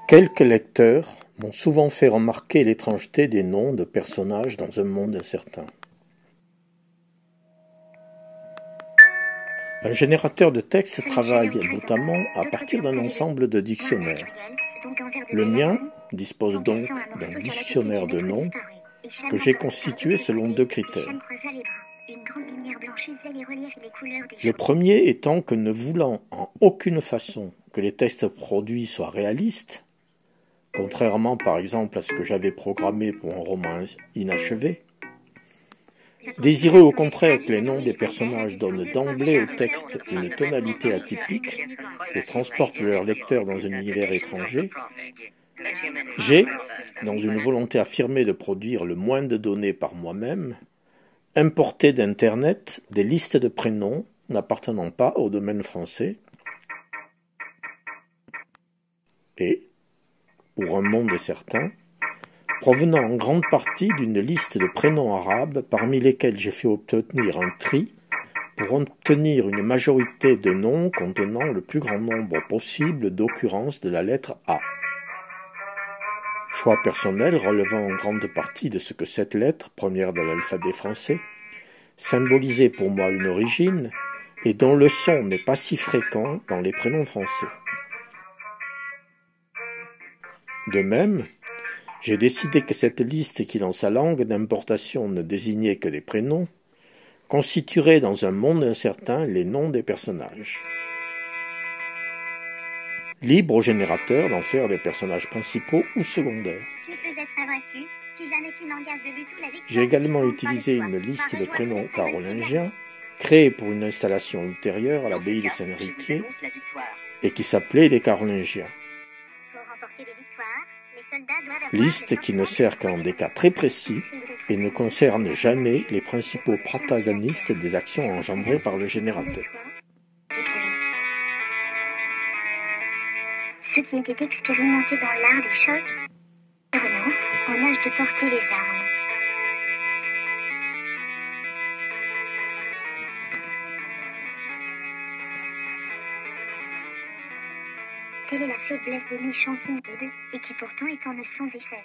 Quelques lecteurs m'ont souvent fait remarquer l'étrangeté des noms de personnages dans un monde incertain. Un générateur de texte travaille notamment à partir d'un ensemble de dictionnaires. Le mien dispose donc d'un dictionnaire de noms que j'ai constitué selon deux critères. Le premier étant que, ne voulant en aucune façon que les textes produits soient réalistes, contrairement par exemple à ce que j'avais programmé pour un roman inachevé, désireux au contraire que les noms des personnages donnent d'emblée au texte une tonalité atypique et transportent leur lecteur dans un univers étranger, j'ai, dans une volonté affirmée de produire le moins de données par moi-même, importé d'Internet des listes de prénoms n'appartenant pas au domaine français et, pour un monde certain, provenant en grande partie d'une liste de prénoms arabes parmi lesquels j'ai fait obtenir un tri pour obtenir une majorité de noms contenant le plus grand nombre possible d'occurrences de la lettre A. Choix personnel relevant en grande partie de ce que cette lettre, première de l'alphabet français, symbolisait pour moi une origine et dont le son n'est pas si fréquent dans les prénoms français. De même, j'ai décidé que cette liste qui dans sa langue d'importation ne désignait que des prénoms, constituerait dans un monde incertain les noms des personnages. Libre au générateur d'en faire des personnages principaux ou secondaires. J'ai également utilisé une liste de prénoms carolingiens, créée pour une installation ultérieure à l'abbaye de Saint-Héritier, et qui s'appelait les Carolingiens. Liste qui ne sert qu'en des cas très précis et ne concerne jamais les principaux protagonistes des actions engendrées par le générateur. Ceux qui étaient expérimentés dans l'art des chocs, en âge de porter les armes. Telle est la faiblesse des méchants qui nuisibles et qui pourtant est en eux sans effet.